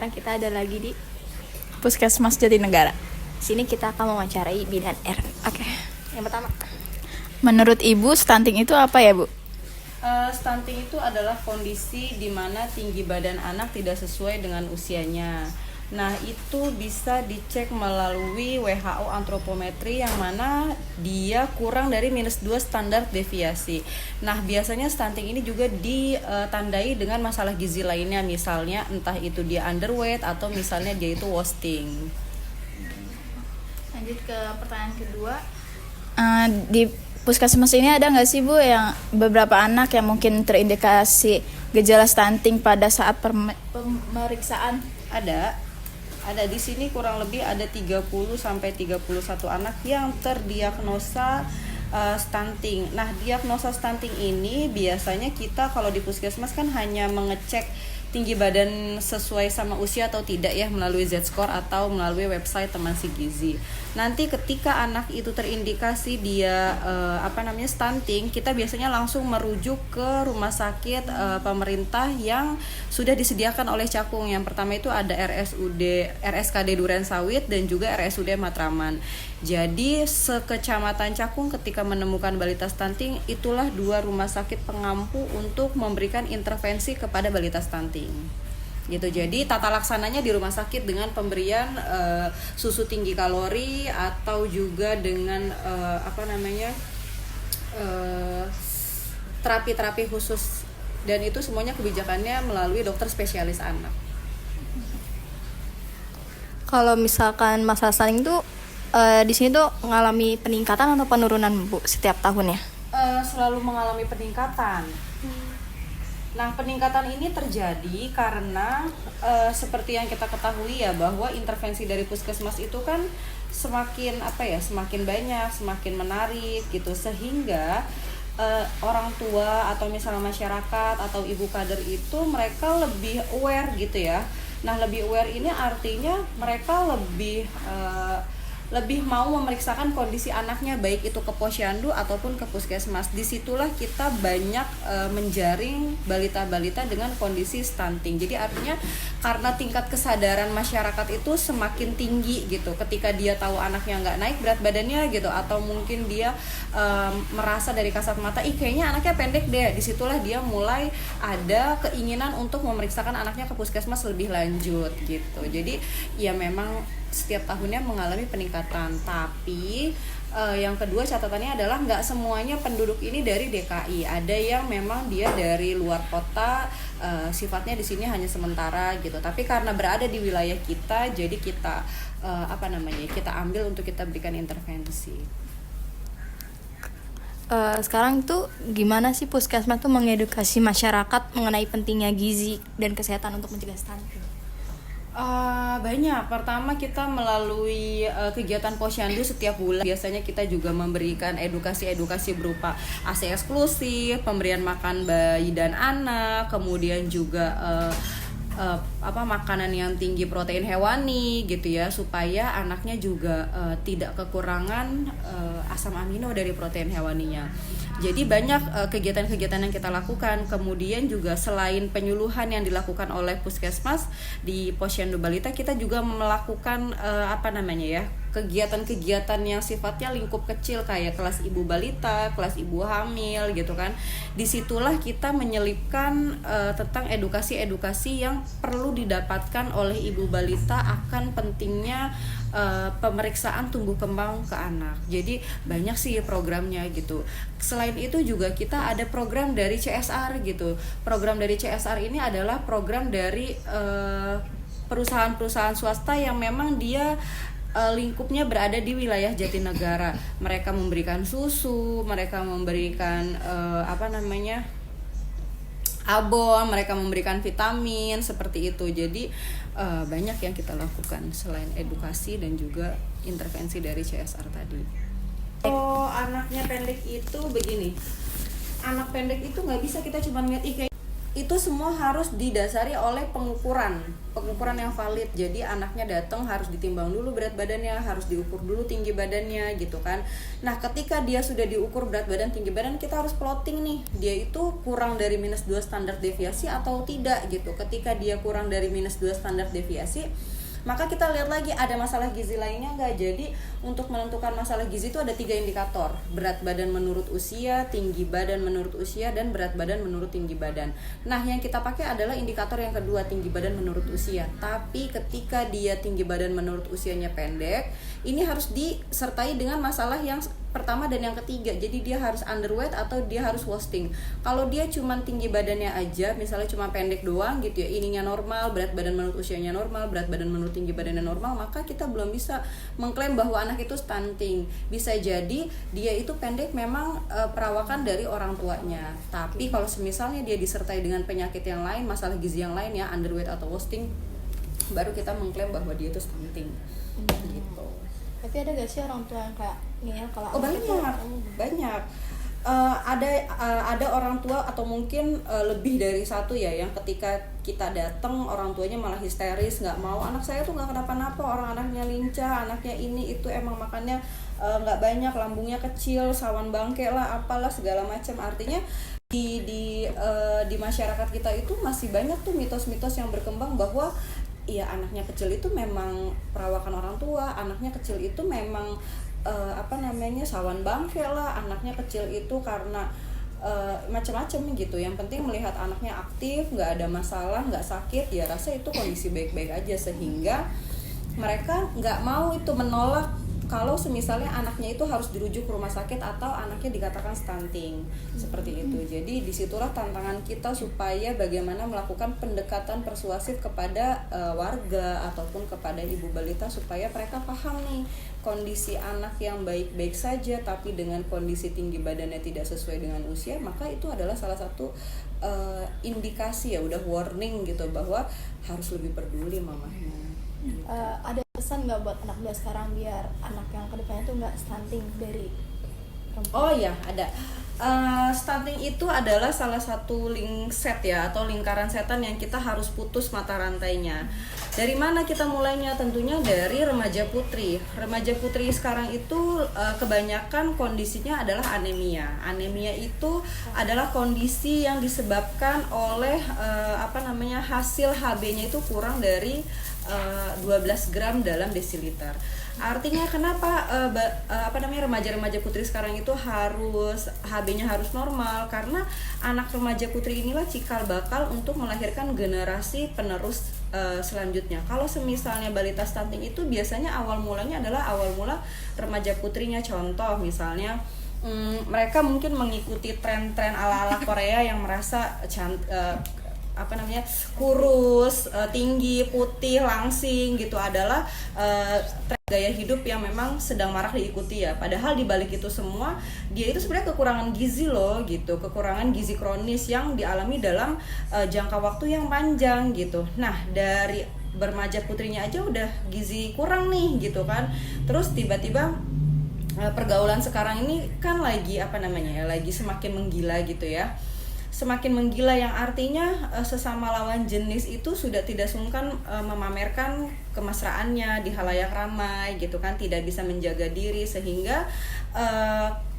sekarang kita ada lagi di Puskesmas Jatinegara. sini, kita akan mewawancarai bidan R. Oke. Yang pertama, Menurut Ibu, stunting itu apa ya, Bu? Stunting itu adalah kondisi di mana tinggi badan anak tidak sesuai dengan usianya. Nah, itu bisa dicek melalui WHO antropometri yang mana dia kurang dari -2 standar deviasi. Nah, biasanya stunting ini juga ditandai dengan masalah gizi lainnya, misalnya entah itu dia underweight atau misalnya dia itu wasting. lanjut ke pertanyaan kedua. Di puskesmas ini ada nggak sih, Bu, yang beberapa anak yang mungkin terindikasi gejala stunting pada saat pemeriksaan? Ada di sini kurang lebih ada 30 sampai 31 anak yang terdiagnosa stunting. Nah, diagnosa stunting ini biasanya kita kalau di puskesmas kan hanya mengecek tinggi badan sesuai sama usia atau tidak ya melalui Z-score atau melalui website Teman Si Gizi. Nanti ketika anak itu terindikasi dia stunting, kita biasanya langsung merujuk ke rumah sakit pemerintah yang sudah disediakan oleh Cakung. Yang pertama itu ada RSKD Durensawit dan juga RSUD Matraman. Jadi sekecamatan Cakung ketika menemukan balita stunting, itulah 2 rumah sakit pengampu untuk memberikan intervensi kepada balita stunting. Gitu. Jadi tata laksananya di rumah sakit dengan pemberian susu tinggi kalori atau juga dengan terapi-terapi khusus, dan itu semuanya kebijakannya melalui dokter spesialis anak. Kalau misalkan masalah stunting itu di sini tuh mengalami peningkatan atau penurunan, Bu, setiap tahunnya? Selalu mengalami peningkatan. Nah, peningkatan ini terjadi karena seperti yang kita ketahui ya, bahwa intervensi dari puskesmas itu kan semakin banyak, semakin menarik gitu, sehingga orang tua atau misalnya masyarakat atau ibu kader itu mereka lebih aware gitu ya. Nah, lebih aware ini artinya mereka lebih mau memeriksakan kondisi anaknya, baik itu ke posyandu ataupun ke puskesmas. Disitulah kita banyak menjaring balita-balita dengan kondisi stunting. Jadi artinya karena tingkat kesadaran masyarakat itu semakin tinggi gitu, ketika dia tahu anaknya nggak naik berat badannya gitu, atau mungkin dia merasa dari kasat mata, kayaknya anaknya pendek deh, disitulah dia mulai ada keinginan untuk memeriksakan anaknya ke puskesmas lebih lanjut gitu. Jadi ya memang setiap tahunnya mengalami peningkatan. Tapi yang kedua catatannya adalah nggak semuanya penduduk ini dari DKI. Ada yang memang dia dari luar kota, sifatnya di sini hanya sementara gitu. Tapi karena berada di wilayah kita, jadi kita kita ambil untuk kita berikan intervensi. Sekarang tuh gimana sih puskesmas tuh mengedukasi masyarakat mengenai pentingnya gizi dan kesehatan untuk mencegah stunting? Banyak. Pertama kita melalui kegiatan posyandu setiap bulan. Biasanya kita juga memberikan edukasi berupa ASI eksklusif, pemberian makan bayi dan anak, kemudian juga makanan yang tinggi protein hewani gitu ya, supaya anaknya juga tidak kekurangan asam amino dari protein hewaninya. Jadi banyak kegiatan-kegiatan yang kita lakukan. Kemudian juga selain penyuluhan yang dilakukan oleh puskesmas di posyandu balita, kita juga melakukan kegiatan-kegiatan yang sifatnya lingkup kecil, kayak kelas ibu balita, kelas ibu hamil gitu kan. Disitulah kita menyelipkan tentang edukasi-edukasi yang perlu didapatkan oleh ibu balita akan pentingnya pemeriksaan tumbuh kembang ke anak. Jadi banyak sih programnya gitu. Selain itu juga kita ada program dari CSR gitu. Program dari CSR ini adalah program dari perusahaan-perusahaan swasta yang memang dia lingkupnya berada di wilayah Jatinegara. Mereka memberikan susu, mereka memberikan abon, mereka memberikan vitamin seperti itu. Jadi banyak yang kita lakukan selain edukasi dan juga intervensi dari CSR tadi. Anaknya pendek itu begini. Anak pendek itu nggak bisa kita cuma lihat kayak itu semua harus didasari oleh pengukuran yang valid. Jadi anaknya datang harus ditimbang dulu berat badannya, harus diukur dulu tinggi badannya gitu kan. Nah ketika dia sudah diukur berat badan tinggi badan, kita harus plotting nih dia itu kurang dari -2 standar deviasi atau tidak gitu. Ketika dia kurang dari -2 standar deviasi, maka kita lihat lagi ada masalah gizi lainnya nggak. Jadi untuk menentukan masalah gizi itu ada 3 indikator: berat badan menurut usia, tinggi badan menurut usia, dan berat badan menurut tinggi badan. Nah yang kita pakai adalah indikator yang kedua, tinggi badan menurut usia. Tapi ketika dia tinggi badan menurut usianya pendek, ini harus disertai dengan masalah yang pertama dan yang ketiga. Jadi dia harus underweight atau dia harus wasting. Kalau dia cuma tinggi badannya aja, misalnya cuma pendek doang gitu ya, ininya normal, berat badan menurut usianya normal, berat badan menurut tinggi badannya normal, maka kita belum bisa mengklaim bahwa anak itu stunting. Bisa jadi dia itu pendek memang perawakan dari orang tuanya. Tapi kalau semisalnya dia disertai dengan penyakit yang lain, masalah gizi yang lain ya, underweight atau wasting, baru kita mengklaim bahwa dia itu stunting. Gitu. Tapi ada gak sih orang tua yang kayak ngeyel kalau banyak. Ada orang tua atau mungkin lebih dari satu ya, yang ketika kita datang orang tuanya malah histeris, nggak mau anak saya tuh nggak kenapa-napa, orang anaknya lincah, anaknya ini itu emang makannya nggak banyak, lambungnya kecil, sawan bangke lah, apalah segala macam. Artinya di masyarakat kita itu masih banyak tuh mitos-mitos yang berkembang bahwa ya anaknya kecil itu memang perawakan orang tua, anaknya kecil itu memang sawan bangke lah, anaknya kecil itu karena macam-macam gitu. Yang penting melihat anaknya aktif, nggak ada masalah, nggak sakit, ya rasa itu kondisi baik-baik aja, sehingga mereka nggak mau itu menolak kalau semisalnya anaknya itu harus dirujuk ke rumah sakit atau anaknya dikatakan stunting seperti itu. Jadi disitulah tantangan kita supaya bagaimana melakukan pendekatan persuasif kepada warga ataupun kepada ibu balita supaya mereka paham nih kondisi anak yang baik-baik saja tapi dengan kondisi tinggi badannya tidak sesuai dengan usia, maka itu adalah salah satu indikasi ya, udah warning gitu bahwa harus lebih peduli mamahnya. Ada pesan nggak buat anak muda sekarang biar anak yang kedepannya tuh nggak stunting dari perempuan? Oh ya, ada. Stunting itu adalah salah satu link set ya, atau lingkaran setan yang kita harus putus mata rantainya. Dari mana kita mulainya? Tentunya dari remaja putri. Remaja putri sekarang itu kebanyakan kondisinya adalah anemia. Anemia itu adalah kondisi yang disebabkan oleh hasil HB-nya itu kurang dari 12 gram dalam desiliter. Artinya kenapa remaja-remaja putri sekarang itu harus HB-nya harus normal, karena anak remaja putri inilah cikal bakal untuk melahirkan generasi penerus selanjutnya. Kalau semisalnya balita stunting itu biasanya awal mulanya adalah awal mula remaja putrinya. Contoh misalnya mereka mungkin mengikuti tren-tren ala-ala Korea yang merasa kurus, tinggi, putih, langsing gitu, adalah tren gaya hidup yang memang sedang marak diikuti ya. Padahal di balik itu semua dia itu sebenarnya kekurangan gizi loh gitu, kekurangan gizi kronis yang dialami dalam jangka waktu yang panjang gitu. Nah dari bermaja putrinya aja udah gizi kurang nih gitu kan. Terus tiba-tiba pergaulan sekarang ini kan lagi lagi semakin menggila gitu ya. Semakin menggila yang artinya sesama lawan jenis itu sudah tidak sungkan memamerkan kemesraannya di halayak ramai gitu kan, tidak bisa menjaga diri, sehingga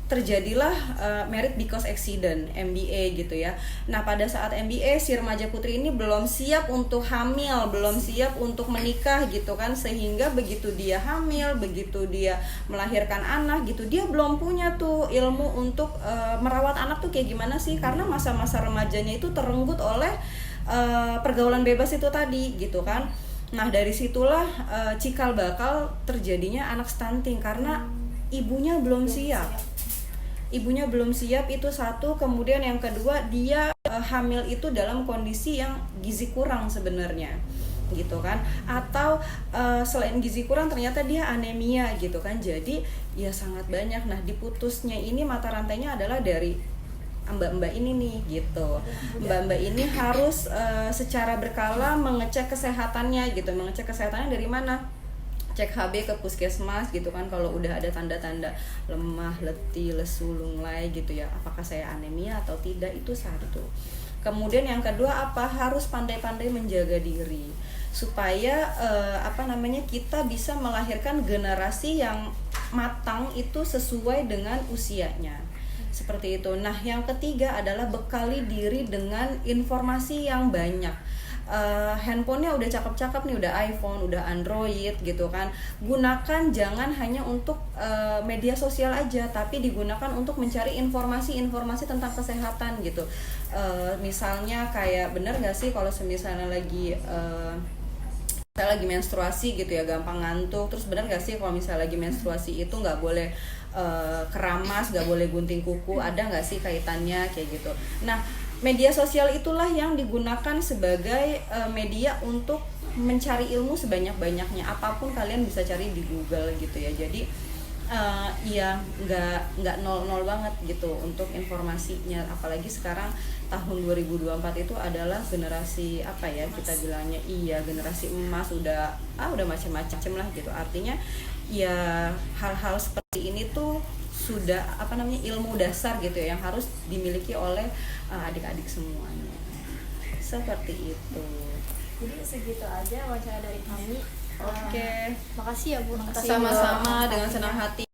terjadilah married because accident, MBA gitu ya. Nah pada saat MBA si remaja putri ini belum siap untuk hamil, belum siap untuk menikah gitu kan, sehingga begitu dia hamil, begitu dia melahirkan anak gitu, dia belum punya tuh ilmu untuk merawat anak tuh kayak gimana sih, karena masa-masa remajanya itu terenggut oleh pergaulan bebas itu tadi gitu kan. Nah dari situlah cikal bakal terjadinya anak stunting, karena ibunya belum siap. Ibunya belum siap itu satu, kemudian yang kedua dia hamil itu dalam kondisi yang gizi kurang sebenarnya gitu kan, atau selain gizi kurang ternyata dia anemia gitu kan. Jadi ya sangat banyak. Nah diputusnya ini mata rantainya adalah dari mbak-mbak ini nih gitu. Mbak-mbak ini harus secara berkala mengecek kesehatannya gitu. Mengecek kesehatannya dari mana? Cek HB ke puskesmas gitu kan, kalau udah ada tanda-tanda lemah, letih, lesu, lunglai gitu ya, apakah saya anemia atau tidak, itu satu. Kemudian yang kedua apa? Harus pandai-pandai menjaga diri supaya kita bisa melahirkan generasi yang matang itu sesuai dengan usianya. Seperti itu. Nah, yang ketiga adalah bekali diri dengan informasi yang banyak. Handphonenya udah cakep-cakep nih, udah iPhone, udah Android gitu kan. Gunakan jangan hanya untuk media sosial aja, tapi digunakan untuk mencari informasi-informasi tentang kesehatan gitu. Misalnya kayak bener gak sih kalau misalnya saya lagi menstruasi gitu ya, gampang ngantuk. Terus benar gak sih kalau misalnya lagi menstruasi itu nggak boleh keramas, nggak boleh gunting kuku, ada nggak sih kaitannya kayak gitu. Nah, media sosial itulah yang digunakan sebagai media untuk mencari ilmu sebanyak-banyaknya. Apapun kalian bisa cari di Google gitu ya. Jadi ya nggak nol banget gitu untuk informasinya. Apalagi sekarang tahun 2024 itu adalah generasi apa ya, kita bilangnya generasi emas, udah macam-macam lah gitu. Artinya ya hal-hal seperti ini tuh sudah ilmu dasar gitu ya, yang harus dimiliki oleh adik-adik semuanya. Seperti itu. Jadi segitu aja wawancara dari kami. Oke. Makasih ya Bu. Sama-sama, dengan senang hati.